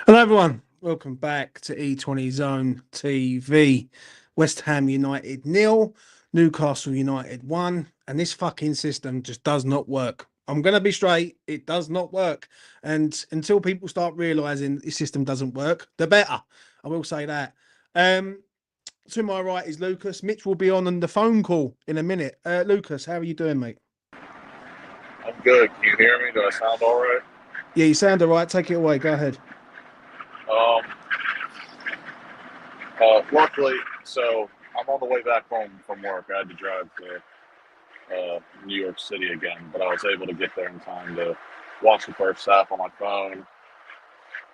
Hello, everyone. Welcome back to E20 Zone TV. West Ham United nil, Newcastle United 1, and this fucking system just does not work. I'm going to be straight, it does not work. And until people start realizing this system doesn't work, the better. I will say that. To my right is Lucas. Mitch will be on the phone call in a minute. Lucas, how are you doing, mate? I'm good. Can you hear me? Do I sound all right? Yeah, you sound all right. Take it away. Go ahead. Um, luckily, so I'm on the way back home from work. I had to drive to New York City again, but I was able to get there in time to watch the first half on my phone.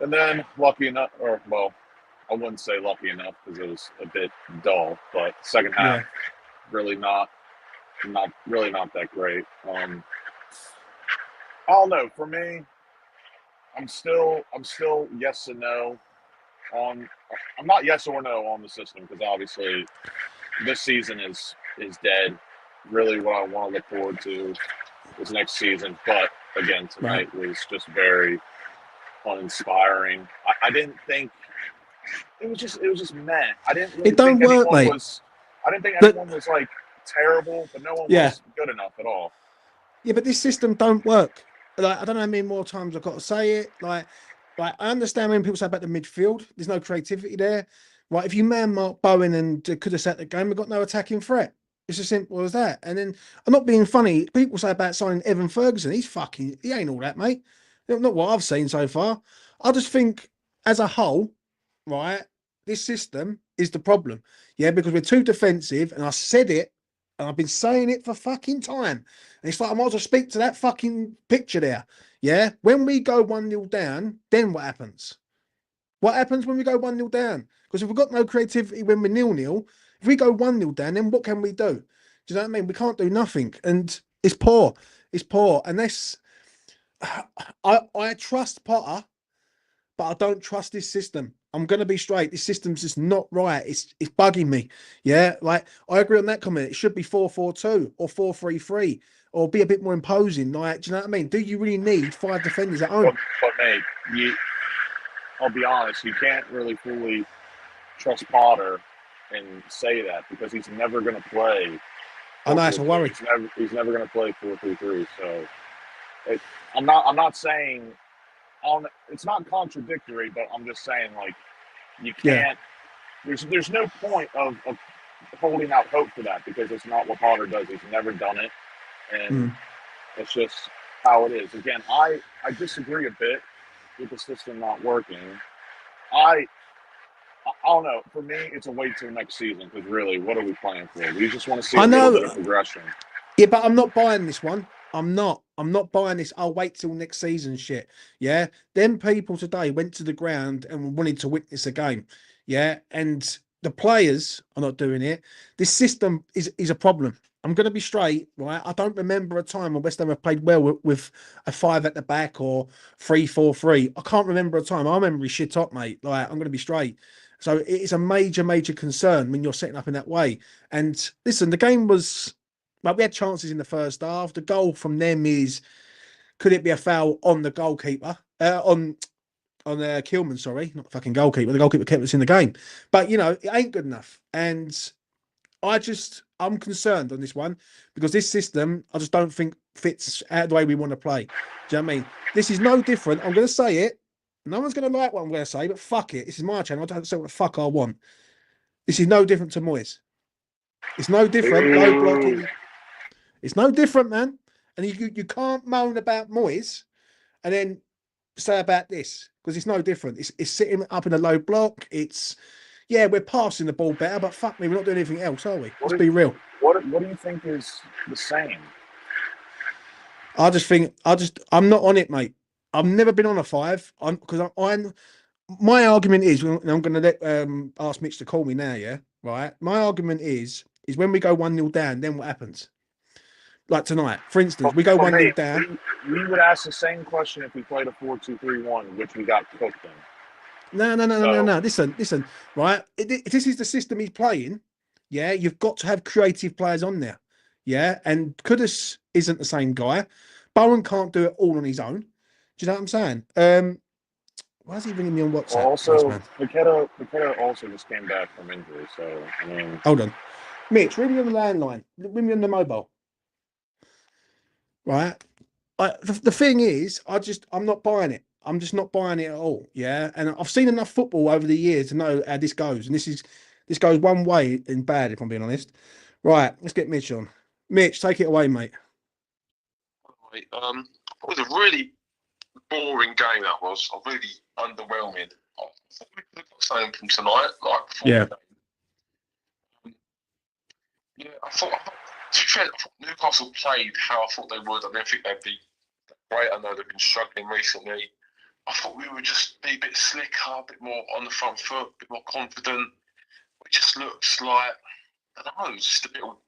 And then, lucky enough, or well, I wouldn't say lucky enough because it was a bit dull, but second half Yeah. really not that great. I don't know. For me, I'm still yes and no on. I'm not yes or no on the system because obviously this season is dead. Really, what I want to look forward to is next season. But again, Right. tonight was just very uninspiring. I didn't think it was just meh. I didn't really It think don't work, anyone mate. was. I didn't think But anyone was like terrible, but no one yeah. was good enough at all. Yeah, but this system don't work. Like, I don't know how many more times I've got to say it. Like I understand when people say about the midfield, there's no creativity there. Right, if you man Mark Bowen and could have set the game, we've got no attacking threat. It's as simple as that. And then I'm not being funny. People say about signing Evan Ferguson. He ain't all that, mate. Not what I've seen so far. I just think as a whole, right, this system is the problem. Yeah, because we're too defensive, and I said it, and I've been saying it for fucking time. And it's like I might as well speak to that fucking picture there. Yeah. When we go 1-0 down, then what happens? What happens when we go 1-0 down? Because if we've got no creativity when we're 0-0, if we go 1-0 down, then what can we do? Do you know what I mean? We can't do nothing. And it's poor. It's poor. And this I trust Potter, but I don't trust this system. I'm gonna be straight. This system's just not right. It's bugging me. Yeah, like I agree on that comment. It should be 4-4-2 or 4-3-3 or be a bit more imposing. Like, do you know what I mean? Do you really need five defenders at But home? but mate, I'll be honest. You can't really fully trust Potter and say that because he's never going to play I four know it's four a two. worry. He's never going to play 4-3-3. So it, I'm not saying on. It's not contradictory, but I'm just saying like you Yeah. can't. There's no point of holding out hope for that because it's not what Potter does. He's never done it, and Mm. it's just how it is. Again, I disagree a bit with the system not working. I I don't know. For me, it's a wait till next season because really, what are we playing for? We just want to see I a little bit of know. progression. Yeah, but I'm not buying this one. I'm not. I'm not buying this. I'll wait till next season shit. Yeah. Them people today went to the ground and wanted to witness a game. Yeah. And the players are not doing it. This system is a problem. I'm going to be straight, right? I don't remember a time when West Ham have played well with a five at the back or 3-4-3. I can't remember a time. I remember shit up, mate. Like, I'm going to be straight. So it's a major, major concern when you're setting up in that way. And listen, the game was like we had chances in the first half. The goal from them is could it be a foul on the goalkeeper? On Kilman, sorry, not the fucking goalkeeper. The goalkeeper kept us in the game, but it ain't good enough. And I'm concerned on this one because this system I just don't think fits out the way we want to play. Do you know what I mean? This is no different. I'm going to say it. No one's going to like what I'm going to say, but fuck it. This is my channel. I don't say what the fuck I want. This is no different to Moyes. It's no different. Low Ooh. blocking. It's no different, man. And you can't moan about Moyes and then say about this because it's no different. It's sitting up in a low block. It's yeah, we're passing the ball better, but fuck me, we're not doing anything else, are we? What Let's do be real. what do you think is the same? I'm not on it, mate. I've never been on a five. I'm because I'm my argument is, and I'm going to let ask Mitch to call me now. Yeah, right. My argument is when we go 1-0 down, then what happens? Like tonight, for instance, we go For 1-0 me, down. we would ask the same question if we played a 4-2-3-1, which we got cooked in. No, no, no, no, no, So no. Listen, right? If this is the system he's playing, yeah, you've got to have creative players on there. Yeah. And Kudus isn't the same guy. Bowen can't do it all on his own. Do you know what I'm saying? Why is he ringing me on Well, WhatsApp? Nice also, man. Paqueta also just came back from injury, so I mean, Hold on. Mitch, ring me on the landline. Ring me on the mobile. Right? The thing is, I'm not buying it. I'm just not buying it at all. Yeah. And I've seen enough football over the years to know how this goes. And this goes one way in bad, if I'm being honest. Right, let's get Mitch on. Mitch, take it away, mate. It was a really boring game. That was really underwhelming. I thought we could have got something from tonight, like before Yeah. the game. Yeah, I thought. To be fair, I thought Newcastle played how I thought they would. I don't think they'd be great. I know they've been struggling recently. I thought we would just be a bit slicker, a bit more on the front foot, a bit more confident. It just looks like, I don't know, just a bit all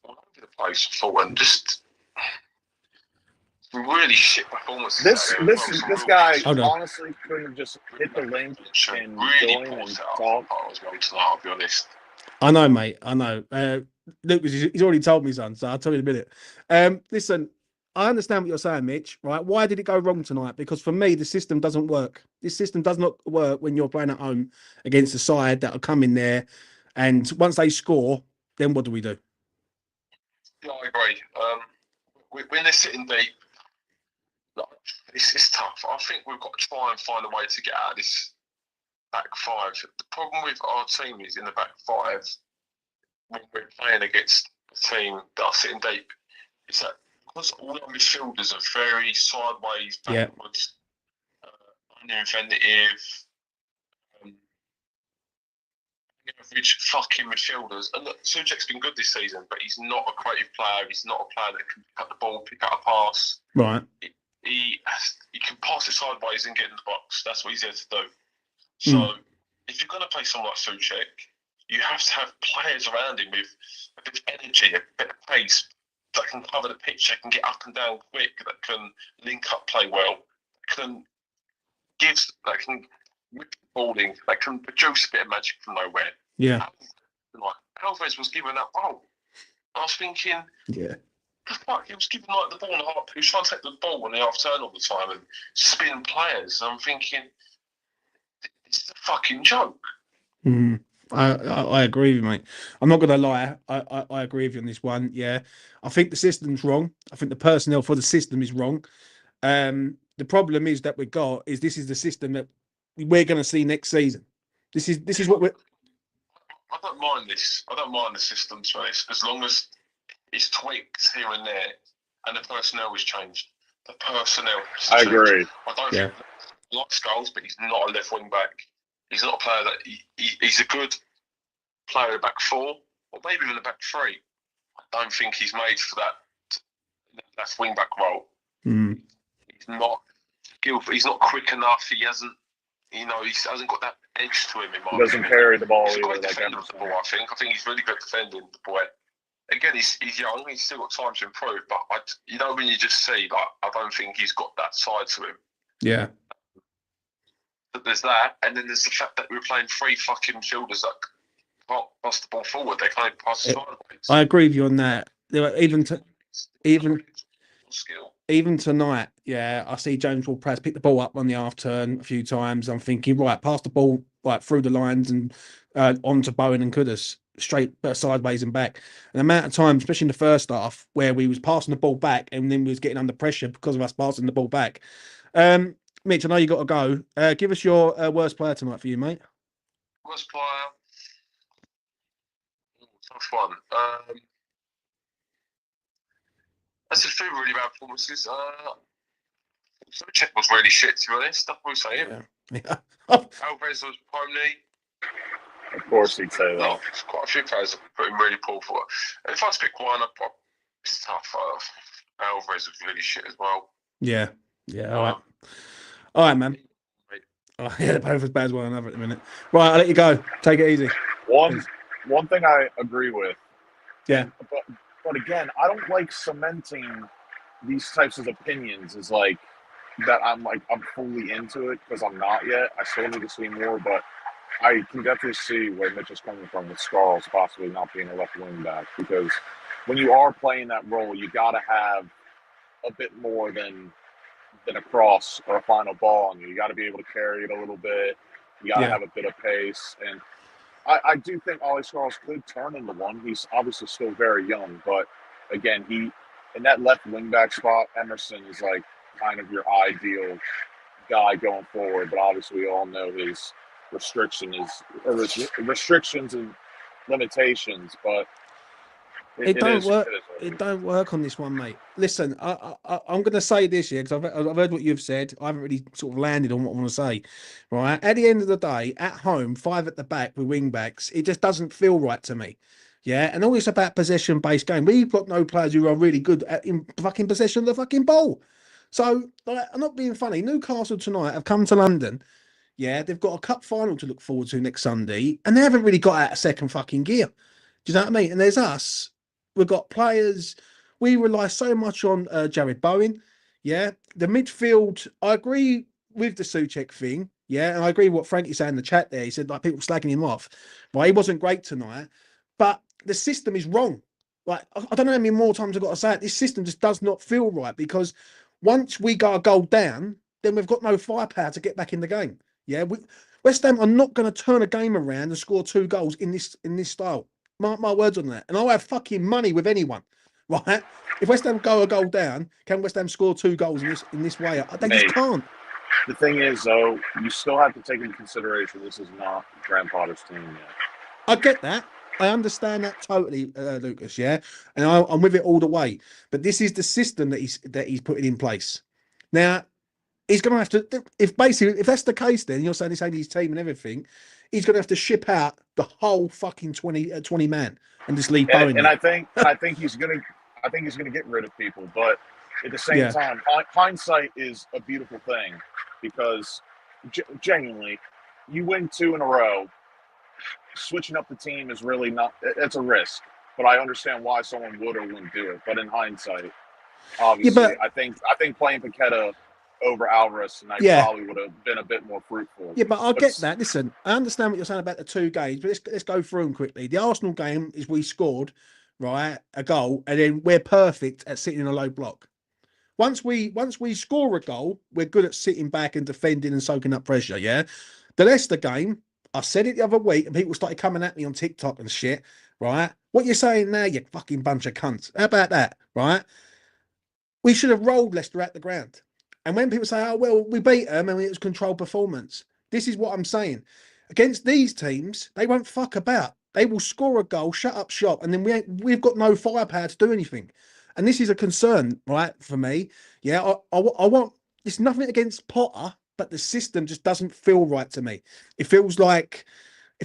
over the place, I thought, and just really shit performances. This guy Hold on. honestly couldn't have just hit the link and really join poor and setup talk. as well tonight, I'll be honest. I know, mate. I know. Luke, he's already told me, son. So I'll tell you in a minute. Listen, I understand what you're saying, Mitch. Right? Why did it go wrong tonight? Because for me, the system doesn't work. This system does not work when you're playing at home against a side that will come in there, and once they score, then what do we do? Yeah, I agree. When they're sitting deep, like, it's tough. I think we've got to try and find a way to get out of this back five. The problem with our team is in the back five, when we're playing against a team that are sitting deep, is that because all our midfielders are very sideways, backwards, uninventive, um, average fucking midfielders. And look, Souček's been good this season, but he's not a creative player. He's not a player that can pick up the ball, pick out a pass. Right. He can pass it sideways and get in the box. That's what he's there to do. So if you're going to play someone like Souček, you have to have players around him with a bit of energy, a bit of pace, that can cover the pitch, that can get up and down quick, that can link up play well, that can whip the ball in, that can produce a bit of magic from nowhere. Yeah. Like Alvarez was given that role. I was thinking, yeah, fuck, he was given like the ball in the half. He was trying to take the ball in the half turn all the time and spin players. And I'm thinking, it's a fucking joke. I agree with you, mate. I'm not gonna lie. I agree with you on this one. Yeah, I think the system's wrong. I think the personnel for the system is wrong. The problem is that this is the system that we're going to see next season. This is what we're. I don't mind this. I don't mind the system, to be honest, as long as it's tweaked here and there, and the personnel is changed. The personnel. I agree. I don't think he likes goals, but he's not a left wing back. He's not a player that he's a good player at back four, or maybe even a back three. I don't think he's made for that left wing back role. He's not skillful. He's not quick enough. He hasn't. He hasn't got that edge to him. He doesn't carry the ball he's either. He's a great defender of the ball, I think. I think he's really good defending the boy. Again, he's young. He's still got time to improve. But when you just see, like, I don't think he's got that side to him. Yeah. But there's that, and then there's the fact that we're playing three fucking midfielders that can't pass the ball forward. They can't pass sideways. I agree with you on that. Even tonight, yeah, I see James Ward-Prowse pick the ball up on the half turn a few times. I'm thinking, right, pass the ball right through the lines and onto Bowen and Kudus, straight sideways and back. And the amount of times, especially in the first half, where we was passing the ball back and then we was getting under pressure because of us passing the ball back. Mitch, I know you got to go. Give us your worst player tonight for you, mate. Worst player? Tough one. That's a few really bad performances. Souček was really shit, to be honest. I'll probably say him. Yeah. Alvarez was probably. Of course, he'd say that. Quite a few players have put him really poor for it. If I had to pick one, it's tough. Alvarez was really shit as well. Yeah. All right, man. Oh, yeah, both as bad as one another at the minute. Right, I'll let you go. Take it easy. One thing I agree with. Yeah. But again, I don't like cementing these types of opinions as like that I'm fully into it, because I'm not yet. I still need to see more, but I can definitely see where Mitch is coming from with Scarles possibly not being a left wing back, because when you are playing that role, you got to have a bit more than than a cross or a final ball on you. You got to be able to carry it a little bit. You got to Yeah. have a bit of pace. And I do think Ollie Scarles could turn into one. He's obviously still very young, but again, in that left wing back spot, Emerson is like kind of your ideal guy going forward. But obviously, we all know his restrictions and limitations. But It it don't is. work. It is what it It is. don't work on this one, mate. Listen, I'm going to say this here because I've heard what you've said. I haven't really sort of landed on what I want to say. Right at the end of the day, at home, 5 at the back with wing backs, it just doesn't feel right to me. Yeah, and all it's about possession based game. We've got no players who are really good at in fucking possession of the fucking ball. So, like, I'm not being funny. Newcastle tonight have come to London. Yeah, they've got a cup final to look forward to next Sunday, and they haven't really got out of second fucking gear. Do you know what I mean? And there's us. We've got players. We rely so much on Jared Bowen. Yeah, the midfield. I agree with the Suchek thing. Yeah, and I agree with what Frankie said in the chat there. He said like people slagging him off. Well, he wasn't great tonight, but the system is wrong. Like I don't know how many more times I've got to say it. This system just does not feel right because once we go a goal down, then we've got no firepower to get back in the game. Yeah, West Ham are not going to turn a game around and score 2 goals in this style. Mark my words on that. And I'll have fucking money with anyone, right? If West Ham go a goal down, can West Ham score 2 goals in this way? They just Mate, can't. the thing is, though, you still have to take into consideration this is not Graham Potter's team yet. I get that. I understand that totally, Lucas. Yeah, and I'm with it all the way. But this is the system that he's putting in place. Now he's going to have to. If that's the case, then you're saying this ain't his team and everything. He's going to have to ship out the whole fucking 20 man and just leave Bowen. And I think he's gonna get rid of people, but at the same time, hindsight is a beautiful thing because genuinely, you win 2 in a row. Switching up the team is really not. It's a risk, but I understand why someone would or wouldn't do it. But in hindsight, obviously, I think playing Paqueta over Alvarez tonight probably would have been a bit more fruitful. Yeah, but I get that. Listen, I understand what you're saying about the 2 games, but let's go through them quickly. The Arsenal game is we scored, right, a goal, and then we're perfect at sitting in a low block. Once we score a goal, we're good at sitting back and defending and soaking up pressure. Yeah, the Leicester game, I said it the other week, and people started coming at me on TikTok and shit. Right, what you're saying now, you fucking bunch of cunts. How about that? Right, we should have rolled Leicester at the ground. And when people say, "Oh well, we beat them and it was controlled performance," this is what I'm saying. Against these teams, they won't fuck about. They will score a goal, shut up shop, and then we've got no firepower to do anything. And this is a concern, right, for me. Yeah, I want. It's nothing against Potter, but the system just doesn't feel right to me. It feels like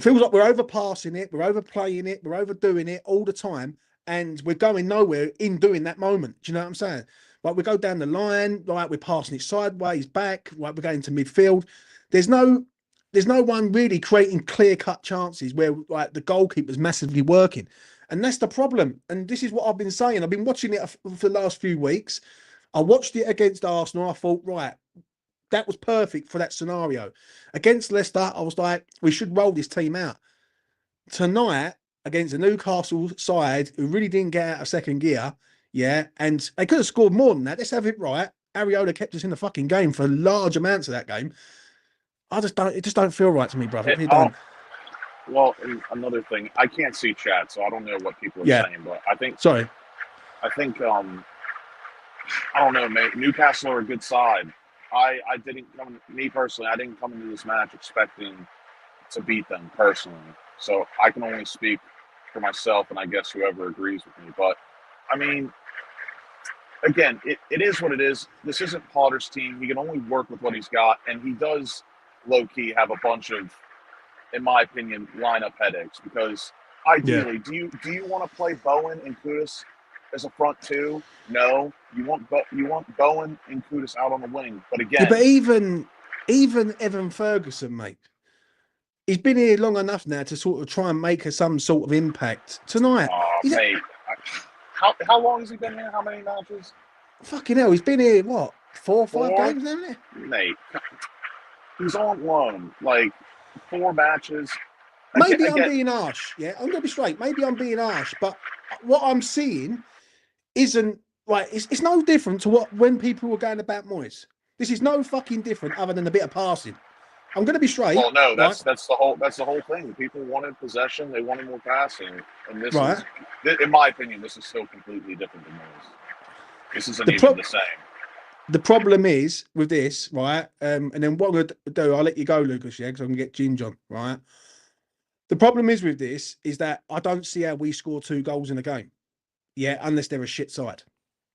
we're overpassing it, we're overplaying it, we're overdoing it all the time, and we're going nowhere in doing that moment. Do you know what I'm saying? Like we go down the line, like we're passing it sideways, back, like we're going to midfield. There's no one really creating clear-cut chances where like the goalkeeper's massively working. And that's the problem. And this is what I've been saying. I've been watching it for the last few weeks. I watched it against Arsenal. I thought, right, that was perfect for that scenario. Against Leicester, I was like, we should roll this team out. Tonight, against a Newcastle side who really didn't get out of second gear, yeah, and they could have scored more than that. Let's have it right. Ariola kept us in the fucking game for large amounts of that game. It just don't feel right to me, brother. It don't. Well, and another thing, I can't see chat, so I don't know what people are saying, but I think I don't know, mate. Newcastle are a good side. I didn't come into this match expecting to beat them personally. So I can only speak for myself and I guess whoever agrees with me. But I mean, again, it is what it is. This isn't Potter's team. He can only work with what he's got, and he does low-key have a bunch of, in my opinion, lineup headaches because ideally, do you want to play Bowen and Kudus as a front 2? No, you want Bowen and Kudus out on the wing. But again, but even Evan Ferguson, mate, he's been here long enough now to sort of try and make some sort of impact. Tonight, mate, how long has he been here? How many matches? Fucking hell, he's been here what 4 or 5 games, hasn't he? Mate, he's on loan, like 4 matches. Maybe I'm being harsh. Yeah, I'm gonna be straight. Maybe I'm being harsh, but what I'm seeing isn't like it's no different to when people were going about Moyes. This is no fucking different other than a bit of passing. I'm going to be straight. Well, no, right? that's the whole thing. People wanted possession. They wanted more passing, and this Right. is, in my opinion, this is still completely different than those. This isn't The even the same. The problem is with this, right? And then what I'm going to do, I'll let you go, Lucas, yeah, because I can get Ginge on, right? The problem is with this is that I don't see how we score 2 goals in a game, yeah, unless they're a shit side,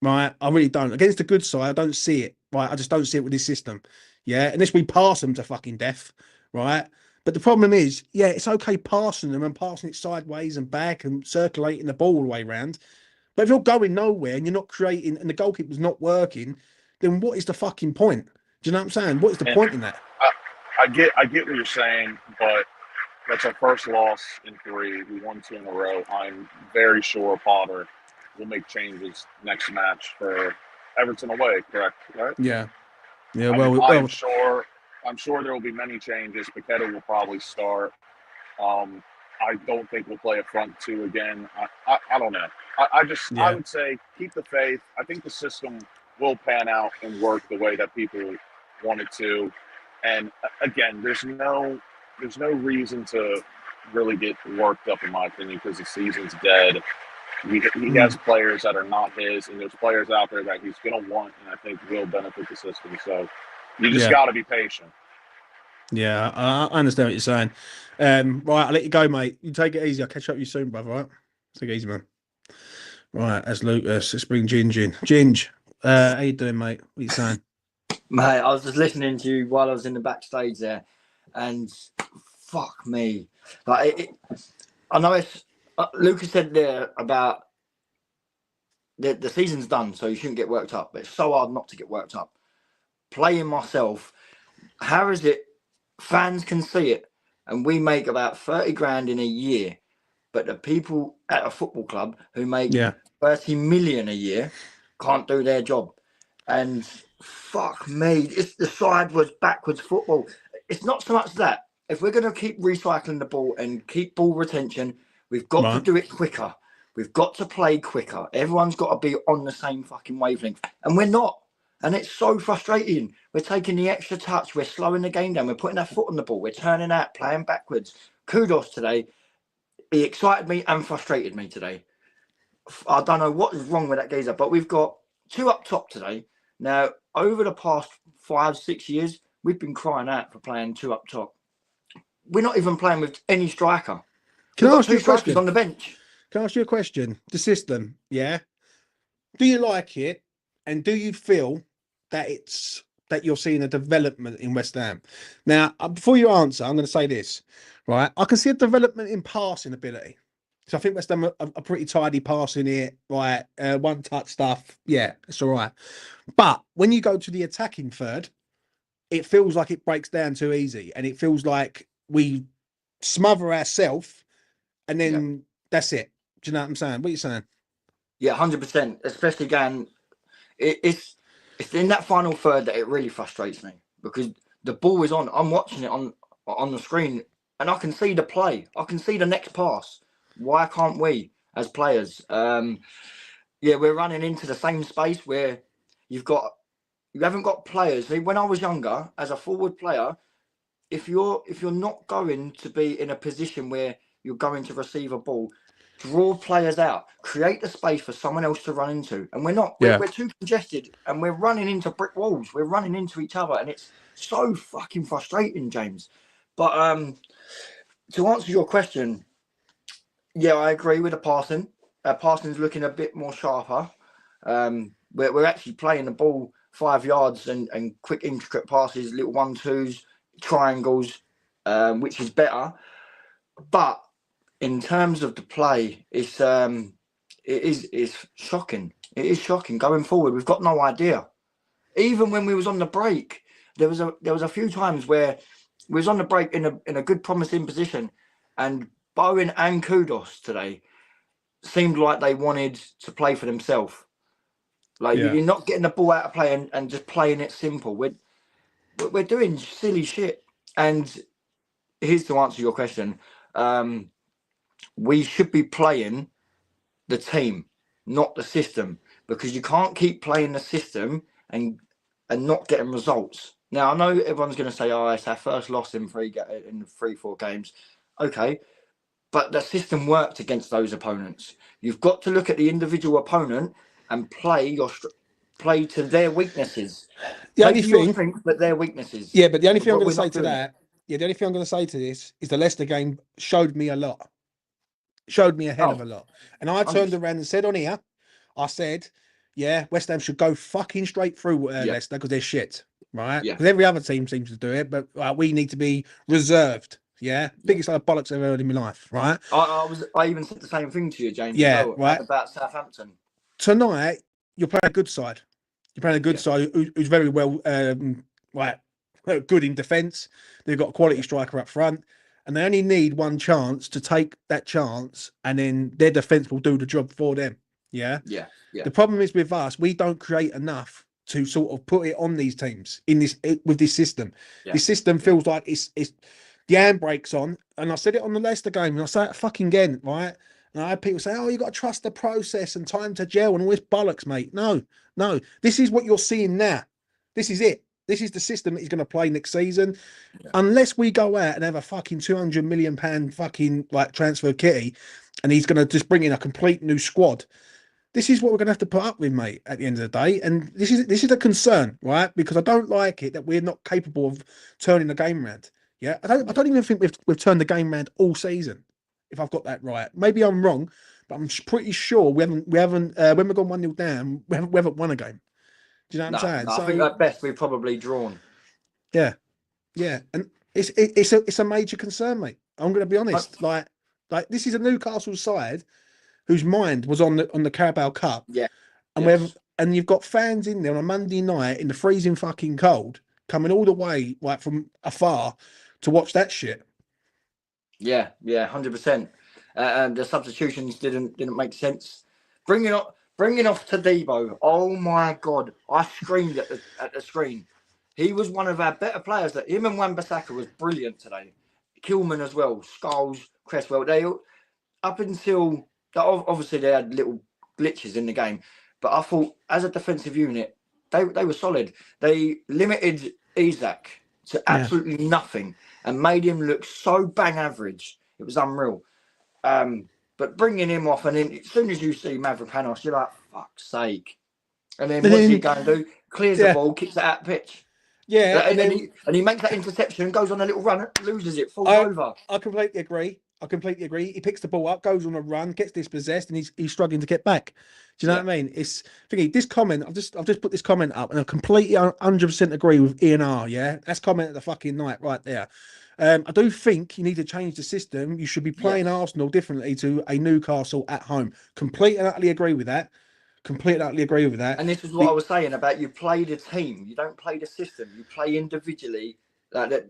right? I really don't. Against a good side, I don't see it, right? I just don't see it with this system, yeah, unless we pass them to fucking death, right? But the problem is, yeah, it's okay passing them and passing it sideways and back and circulating the ball all the way around. But if you're going nowhere and you're not creating and the goalkeeper's not working, then what is the fucking point? Do you know what I'm saying? What is the point in that? I get what you're saying, but that's our first loss in 3. We won 2 in a row. I'm very sure Potter will make changes next match for Everton away. Correct? Right? Yeah. Yeah. I'm sure there will be many changes. Paqueta will probably start. I don't think we'll play a front 2 again. I don't know. I would say keep the faith. I think the system will pan out and work the way that people want it to. And again, there's no reason to really get worked up, in my opinion, because the season's dead. He has players that are not his, and there's players out there that he's going to want, and I think will benefit the system. So you just got to be patient. Yeah, I understand what you're saying. Right, I'll let you go, mate. You take it easy. I'll catch up with you soon, brother. Right? Take it easy, man. Right, that's Lucas. Let's bring Ginge in. Ginge, how you doing, mate? What are you saying? Mate, I was just listening to you while I was in the backstage there, and fuck me. Like, I know it's Lucas said there about the season's done, so you shouldn't get worked up. But it's so hard not to get worked up. Playing myself, how is it? Fans can see it, and we make about 30 grand in a year, but the people at a football club who make 30 million a year can't do their job. And fuck me, it's the sideways, backwards football. It's not so much that. If we're going to keep recycling the ball and keep ball retention, we've got to do it quicker. We've got to play quicker. Everyone's got to be on the same fucking wavelength. And we're not. And it's so frustrating. We're taking the extra touch. We're slowing the game down. We're putting our foot on the ball. We're turning out, playing backwards. Kudos today. He excited me and frustrated me today. I don't know what is wrong with that geezer, but we've got 2 up top today. Now, over the past 5-6 years, we've been crying out for playing 2 up top. We're not even playing with any striker. Can I ask you a strikers question? On the bench. Can I ask you a question? The system, yeah? Do you like it? And do you feel that you're seeing a development in West Ham? Now, before you answer, I'm going to say this, right? I can see a development in passing ability. So I think West Ham are pretty tidy passing it, right? One-touch stuff, yeah, it's all right. But when you go to the attacking third, it feels like it breaks down too easy, and it feels like we smother ourselves, and then that's it. Do you know what I'm saying? What are you saying? Yeah, 100%. Especially again, it's in that final third that it really frustrates me, because the ball is on. I'm watching it on the screen, and I can see the play. I can see the next pass. Why can't we, as players? We're running into the same space where you haven't got players. When I was younger, as a forward player, if you're not going to be in a position where you're going to receive a ball, draw players out, create the space for someone else to run into. And we're not. We're too congested, and we're running into brick walls. We're running into each other, and it's so fucking frustrating, James. But to answer your question, yeah, I agree with the passing. Passing's looking a bit more sharper. We're actually playing the ball 5 yards and quick, intricate passes, little 1-2s, triangles, which is better. But in terms of the play, it's shocking. It is shocking going forward. We've got no idea. Even when we was on the break, there was a few times where we was on the break in a good, promising position, and Bowen and Kudos today seemed like they wanted to play for themselves. Like you're not getting the ball out of play and just playing it simple. We're doing silly shit. And here's to answer your question. We should be playing the team, not the system, because you can't keep playing the system and and not getting results. Now, I know everyone's going to say, oh, it's our first loss in 3-4 games. Okay, but the system worked against those opponents. You've got to look at the individual opponent and play to their weaknesses. The Play only to your thing, strengths, but their weaknesses. yeah, but the only thing I'm But going to we're say not to doing that, yeah, the only thing I'm going to say to this is the Leicester game showed me a lot. Showed me a hell of a lot. And I turned 100%. around and said on here, I said, yeah, West Ham should go fucking straight through Yeah. Leicester because they're shit, right? Yeah. Because every other team seems to do it, but we need to be reserved. Yeah, biggest load of bollocks I've ever heard in my life, right? I even said the same thing to you, James, Yeah, as well, right. about Southampton. Tonight, you're playing a good side. You're playing a good Yeah. side who's very well, right, good in defence. They've got a quality striker up front, and they only need one chance to take that chance, and then their defence will do the job for them. Yeah. Yeah. Yeah. The problem is with us, we don't create enough to sort of put it on these teams with this system. Yeah. This system feels like it's the handbrake's on, and I said it on the Leicester game, and I say it fucking again, right? And I had people say, "Oh, you got to trust the process and time to gel and all this bollocks, mate." No. This is what you're seeing now. This is it. This is the system that he's going to play next season, unless we go out and have a fucking £200 million fucking like transfer kitty, and he's going to just bring in a complete new squad. This is what we're going to have to put up with, mate, at the end of the day. And this is a concern, right? Because I don't like it that we're not capable of turning the game around. Yeah, I don't even think we've turned the game around all season, if I've got that right. Maybe I'm wrong, but I'm pretty sure we haven't when we've gone 1-0 down, we haven't won a game. Do you know what I'm saying? No, I think at best we've probably drawn. Yeah, and it's a major concern, mate. I'm going to be honest. Like this is a Newcastle side whose mind was on the Carabao Cup. Yeah. And you've got fans in there on a Monday night in the freezing fucking cold, coming all the way like from afar to watch that shit. Yeah, 100%. The substitutions didn't make sense. Bringing off Tadibo. Oh my god, I screamed at the screen. He was one of our better players. That him and Wan-Bissaka was brilliant today. Kilman as well. Scholes, Cresswell. They up until obviously they had little glitches in the game, but I thought as a defensive unit they were solid. They limited Isak to absolutely nothing and made him look so bang average. It was unreal. But bringing him off, and then as soon as you see Mavropanos, you're like, fuck's sake. And then what's he going to do? Clears the ball, kicks it out pitch. Yeah, and he makes that interception, goes on a little run, loses it, falls over. I completely agree. He picks the ball up, goes on a run, gets dispossessed, and he's struggling to get back. Do you know what I mean? It's thinking this comment. I've just put this comment up, and I completely 100% agree with Ian R. Yeah, that's comment of the fucking night right there. I do think you need to change the system. You should be playing Arsenal differently to a Newcastle at home. Completely and utterly agree with that. And this is what I was saying about you play the team. You don't play the system. You play individually.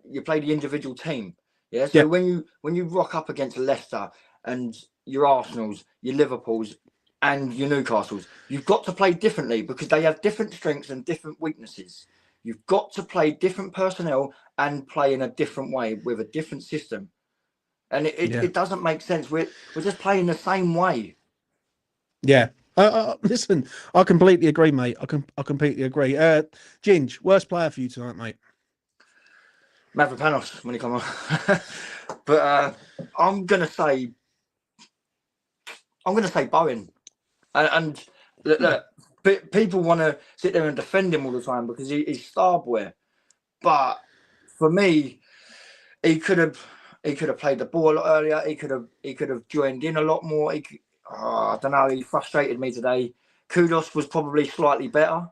You play the individual team. Yeah. So when you rock up against Leicester and your Arsenals, your Liverpools, and your Newcastles, you've got to play differently because they have different strengths and different weaknesses. You've got to play different personnel and play in a different way with a different system. And it doesn't make sense. We're just playing the same way. Yeah. Listen, I completely agree, mate. I completely agree. Ginge, worst player for you tonight, mate? Mavropanos when he come on. But I'm gonna say Bowen. And look, people want to sit there and defend him all the time because he's star boy. But for me, he could have played the ball a lot earlier. He could have joined in a lot more. I don't know. He frustrated me today. Kudos was probably slightly better.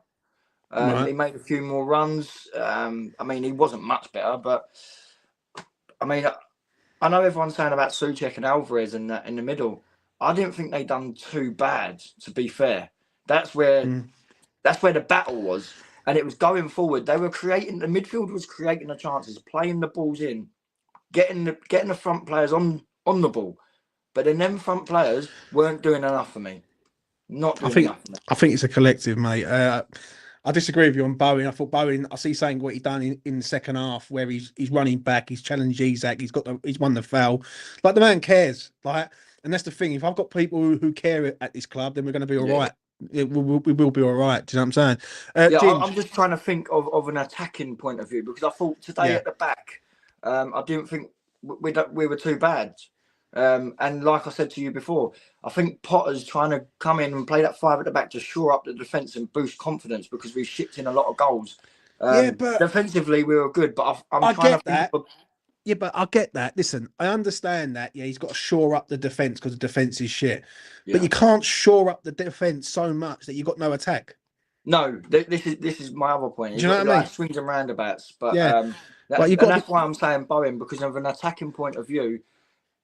He made a few more runs. I mean, he wasn't much better, but I mean, I know everyone's saying about Souček and Alvarez in the middle. I didn't think they done too bad, to be fair. That's where the battle was, and it was going forward. They were creating. The midfield was creating the chances, playing the balls in, getting the front players on the ball. But then them front players weren't doing enough for me. Not doing enough for me. I think it's a collective, mate. I disagree with you on Bowen. I thought Bowen, I see saying what he done in the second half where he's running back, he's challenged Isak, he's won the foul. Like the man cares. And that's the thing. If I've got people who care at this club, then we're going to be all right. we will be all right. Do you know what I'm saying? Yeah, Ginge, I'm just trying to think of an attacking point of view, because I thought today Yeah. at the back, I didn't think we were too bad. And like I said to you before, I think Potter's trying to come in and play that 5 at the back to shore up the defence and boost confidence, because we've shipped in a lot of goals. Yeah, but Defensively we were good, but I'm I trying get to think that. of, Yeah, but I get that. Listen, I understand that. Yeah, he's got to shore up the defense because the defense is shit. But yeah. you can't shore up the defense so much that you've got no attack. No, this is my other point. Do you know what I Like mean? swings and roundabouts, but Yeah. Like you've and got to that's why I'm saying Bowen, because of an attacking point of view.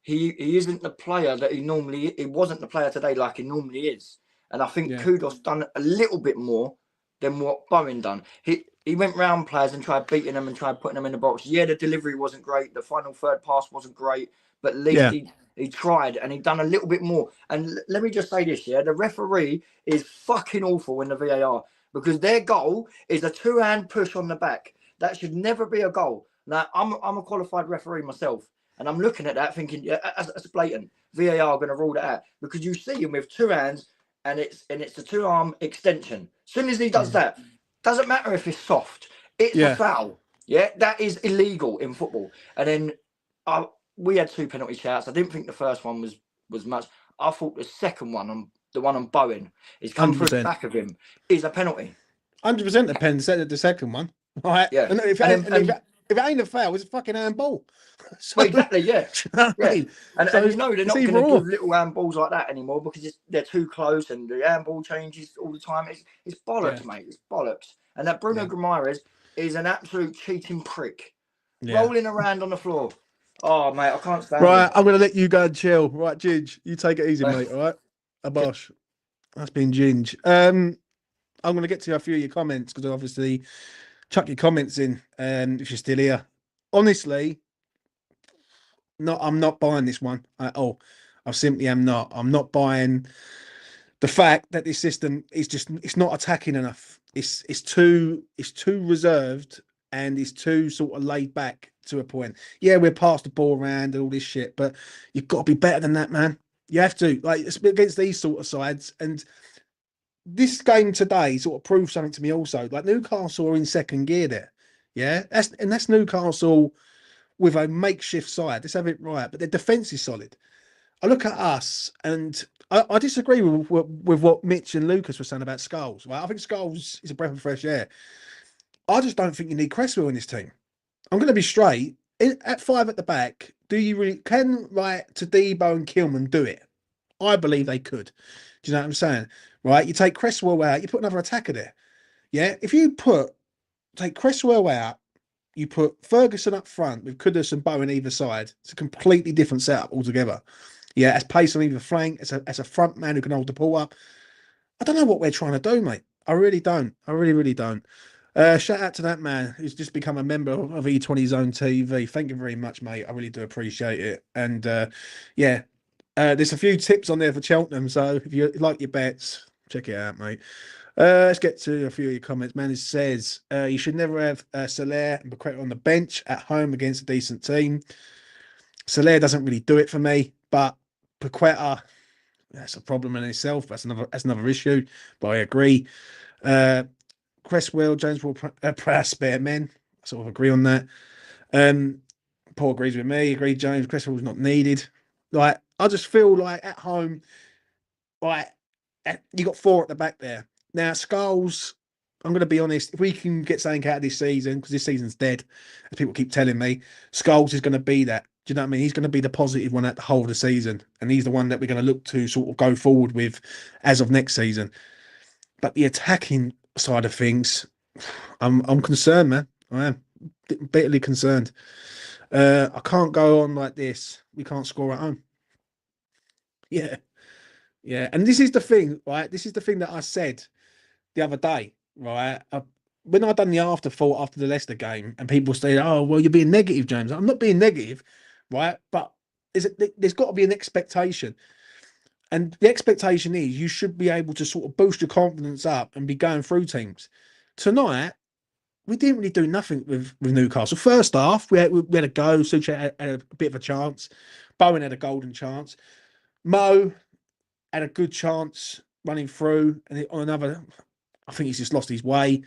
He isn't the player that he wasn't the player today like he normally is. And I think Yeah. Kudos done a little bit more than what Bowen done. He went round players and tried beating them and tried putting them in the box. Yeah, the delivery wasn't great. The final third pass wasn't great, but at least he tried and he done a little bit more. And let me just say this, yeah, the referee is fucking awful in the VAR, because their goal is a 2-hand push on the back. That should never be a goal. Now, I'm a qualified referee myself. And I'm looking at that thinking, yeah, that's blatant. VAR are going to rule that out, because you see him with 2 hands and it's a 2-arm extension. As soon as he does that, doesn't matter if it's soft, it's a foul. Yeah, that is illegal in football. And then we had 2 penalty shouts. I didn't think the first one was much. I thought the second one, the one on Bowen, is come through the back of him, is a penalty. 100% depends. The second one, right? Yeah. And if it ain't a foul, it's a fucking handball. So, well, exactly, yeah. you know what I mean? And So you know they're not it's going to either or. give little handballs like that anymore, because they're too close and the handball changes all the time. It's bollocks, mate. It's bollocks. And that Bruno Guimaraes is an absolute cheating prick, rolling around on the floor. Oh, mate, I can't stand Right, it. I'm going to let you go and chill. Right, Ginge, you take it easy, mate, all right? A bosh. That's been Ginge. I'm going to get to a few of your comments, because obviously chuck your comments in if you're still here. Honestly, I'm not buying this one at all. I simply am not. I'm not buying the fact that this system is it's not attacking enough. It's too reserved, and it's too sort of laid back to a point. Yeah, we're past the ball around and all this shit, but you've got to be better than that, man. You have to, like, it's against these sort of sides. And this game today sort of proved something to me also. Like, Newcastle are in second gear there. Yeah, that's Newcastle with a makeshift side. Let's have it right. But their defence is solid. I look at us, and I disagree with what Mitch and Lucas were saying about Scholes. Right? I think Scholes is a breath of fresh air. I just don't think you need Cresswell in this team. I'm going to be straight. At 5 at the back, do you really can Tadibo and Kilman do it? I believe they could. Do you know what I'm saying? Right? You take Cresswell out, you put another attacker there. Yeah. If you take Cresswell out, you put Ferguson up front with Kudus and Bowen either side. It's a completely different setup altogether. Yeah, as pace on either flank, as a front man who can hold the ball up. I don't know what we're trying to do, mate. I really don't. I really, really don't. Shout out to that man who's just become a member of E20 Zone TV. Thank you very much, mate. I really do appreciate it. And there's a few tips on there for Cheltenham. So if you like your bets, check it out, mate. Let's get to a few of your comments. Man, it says you should never have Soler and Paqueta on the bench at home against a decent team. Soler doesn't really do it for me, but Paqueta, that's a problem in itself. That's another issue. But I agree. Cresswell, James will perhaps spare men. I sort of agree on that. Paul agrees with me. Agreed, James. Cresswell's not needed. Like, I just feel like at home, like, you got 4 at the back there. Now, Scholes, I'm going to be honest, if we can get something out of this season, because this season's dead, as people keep telling me, Scholes is going to be that. Do you know what I mean? He's going to be the positive one at the whole of the season. And he's the one that we're going to look to sort of go forward with as of next season. But the attacking side of things, I'm concerned, man. I am bitterly concerned. I can't go on like this. We can't score at home. Yeah. And this is the thing, right? This is the thing that I said the other day, right? When I done the afterthought after the Leicester game, and people say, "Oh, well, you're being negative, James." I'm not being negative, right? But there's got to be an expectation. And the expectation is you should be able to sort of boost your confidence up and be going through teams. Tonight, we didn't really do nothing with Newcastle. First half, we had a go. Suchet had a bit of a chance. Bowen had a golden chance. Mo had a good chance. running through, and on another, I think he's just lost his way.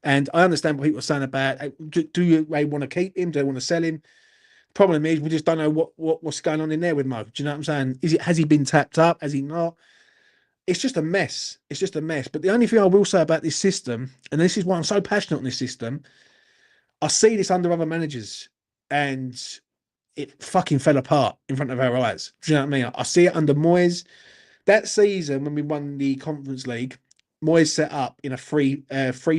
And I understand what people are saying about, do they want to keep him? Do they want to sell him? Problem is, we just don't know what's going on in there with Mo. Do you know what I'm saying? Has he been tapped up? Has he not? It's just a mess. It's just a mess. But the only thing I will say about this system, and this is why I'm so passionate on this system, I see this under other managers, and it fucking fell apart in front of our eyes. Do you know what I mean? I see it under Moyes. That season when we won the Conference League, Moyes set up in a 3-4-3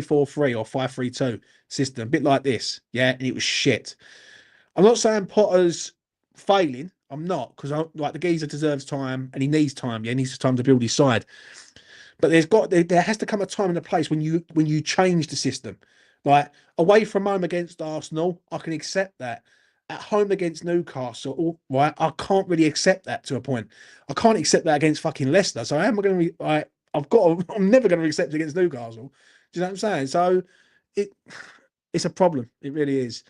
or 5-3-2 system, a bit like this, yeah, and it was shit. I'm not saying Potter's failing. I'm not, because like the geezer deserves time and he needs time. Yeah, he needs time to build his side. But there has to come a time and a place when you change the system. Like away from home against Arsenal, I can accept that. At home against Newcastle, right, I can't really accept that to a point. I can't accept that against fucking Leicester. So how am I going to? I'm never going to accept it against Newcastle. Do you know what I'm saying? So it's a problem. It really is.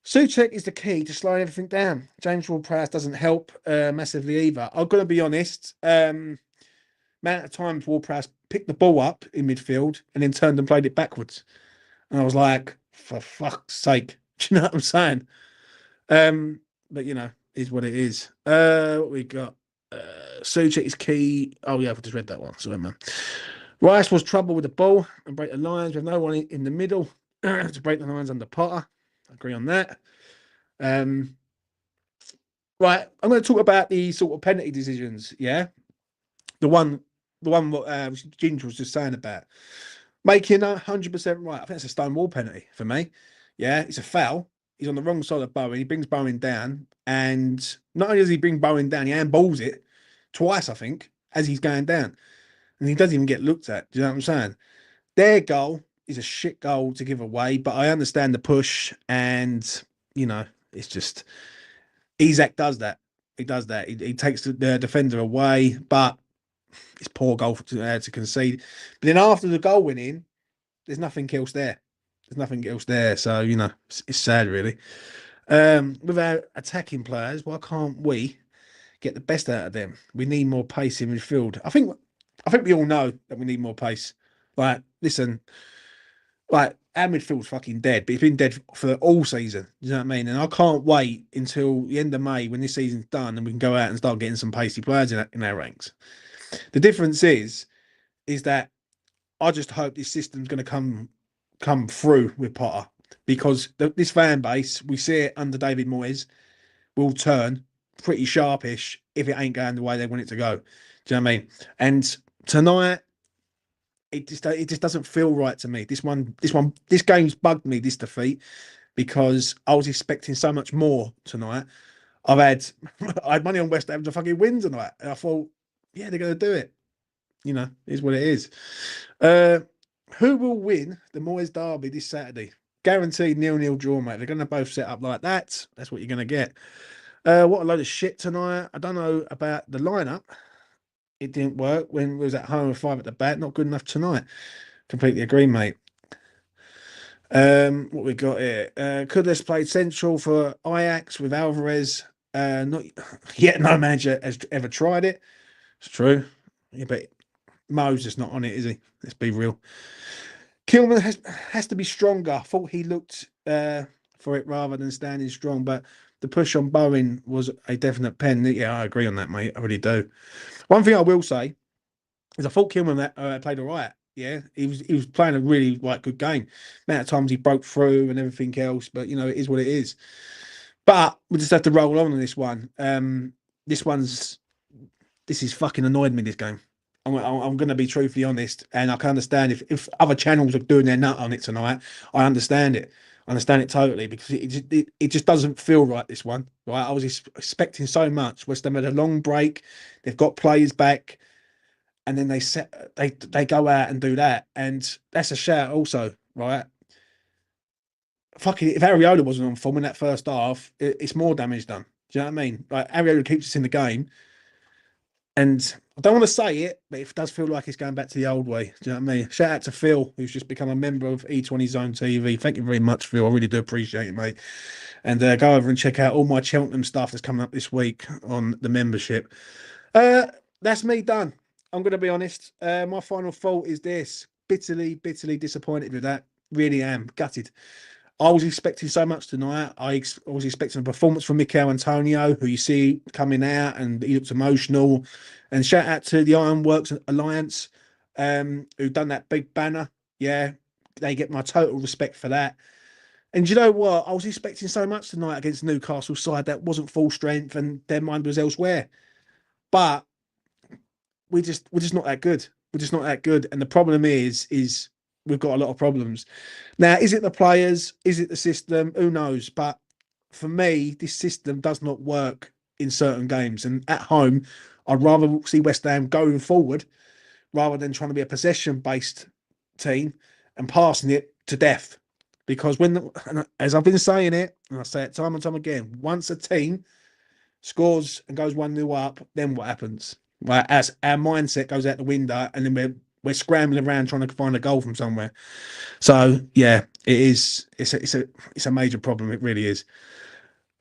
Souček is the key to slowing everything down. James Ward-Prowse doesn't help massively either. I'm going to be honest. Amount of times Ward-Prowse picked the ball up in midfield and then turned and played it backwards, and I was like, for fuck's sake, do you know what I'm saying? But you know, is what it is. What we got? Souček is key. Oh yeah, I've just read that one. Sorry, man. Rice was trouble with the ball and break the lines with no one in the middle to break the lines under Potter. I agree on that. Right, I'm going to talk about the sort of penalty decisions. Yeah, the one what Ginger was just saying about making 100% right. I think it's a Stonewall penalty for me. Yeah, it's a foul. He's on the wrong side of Bowen. He brings Bowen down, and not only does he bring Bowen down, he handballs it twice, I think, as he's going down, and he doesn't even get looked at. Do you know what I'm saying? Their goal is a shit goal to give away, but I understand the push, and you know, it's just Isak does that. He does that. He takes the defender away, but it's poor goal to concede. But then after the goal went in, there's nothing else there. There's nothing else there. So, you know, it's sad, really. With our attacking players, why can't we get the best out of them? We need more pace in midfield. I think we all know that we need more pace. Like, listen, like our midfield's fucking dead, but it's been dead for all season. You know what I mean? And I can't wait until the end of May when this season's done and we can go out and start getting some pacey players in our ranks. The difference is that I just hope this system's going to come through with Potter, because this fan base, we see it under David Moyes, will turn pretty sharpish if it ain't going the way they want it to go. Do you know what I mean? And tonight, it just doesn't feel right to me. This game's bugged me, this defeat, because I was expecting so much more tonight. I had money on West Ham to fucking win tonight, and I thought, yeah, they're going to do it. You know, is what it is. Who will win the Moyes derby this Saturday? Guaranteed 0-0 draw, mate. They're going to both set up like that. That's what you're going to get. What a load of shit tonight. I don't know about the lineup. It didn't work when we was at home with 5 at the back. Not good enough tonight. Completely agree, mate. What we got here? Kudus played central for Ajax with Alvarez. Not yet. No manager has ever tried it. It's true. Yeah, but Mo's just not on it, is he? Let's be real. Kilman has to be stronger. I thought he looked for it rather than standing strong, but the push on Bowen was a definite pen. Yeah, I agree on that, mate. I really do. One thing I will say is I thought Kilman played all right. Yeah, he was playing a really good game. Amount of times he broke through and everything else, but you know, it is what it is. But we just have to roll on this one. This is fucking annoyed me, this game. I'm going to be truthfully honest, and I can understand if other channels are doing their nut on it tonight. I understand it. I understand it totally, because it just doesn't feel right, this one. Right? I was expecting so much. West Ham had a long break. They've got players back, and then they go out and do that, and that's a shout also, right? Fucking, if Ariola wasn't on form in that first half, it's more damage done. Do you know what I mean? Like, Ariola keeps us in the game. And I don't want to say it, but it does feel like it's going back to the old way. Do you know what I mean? Shout out to Phil, who's just become a member of E20 Zone TV. Thank you very much, Phil. I really do appreciate it, mate. And go over and check out all my Cheltenham stuff that's coming up this week on the membership. That's me done. I'm going to be honest. My final thought is this: bitterly, bitterly disappointed with that. Really am gutted. I was expecting so much tonight. I was expecting a performance from Mikel Antonio, who you see coming out, and he looks emotional. And shout out to the Ironworks Alliance, who done that big banner. Yeah, they get my total respect for that. And you know what? I was expecting so much tonight against Newcastle side that wasn't full strength, and their mind was elsewhere. But we're just not that good. We're just not that good. And the problem is we've got a lot of problems. Now, is it the players? Is it the system? Who knows? But for me, this system does not work in certain games. And at home, I'd rather see West Ham going forward rather than trying to be a possession-based team and passing it to death. Because as I've been saying it, and I say it time and time again, once a team scores and goes 1-0 up, then what happens? Right, as our mindset goes out the window, and then we're scrambling around trying to find a goal from somewhere. So yeah, it is. It's a major problem. It really is.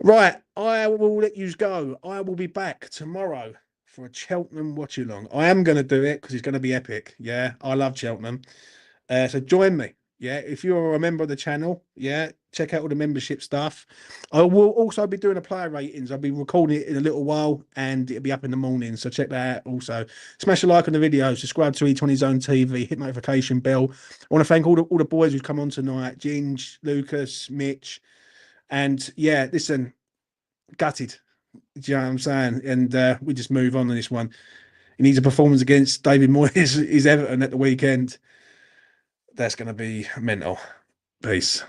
Right, I will let you go. I will be back tomorrow for a Cheltenham watch along. I am going to do it because it's going to be epic. Yeah, I love Cheltenham. So join me. Yeah, if you're a member of the channel, yeah, check out all the membership stuff. I will also be doing a player ratings. I'll be recording it in a little while, and it'll be up in the morning. So check that out. Also, smash a like on the video, subscribe to E20 Zone TV, hit notification bell. I want to thank all the boys who've come on tonight: Ginge, Lucas, Mitch, and yeah, listen, gutted. Do you know what I'm saying? And we just move on this one. He needs a performance against David Moyes' his Everton at the weekend. That's going to be mental. Peace.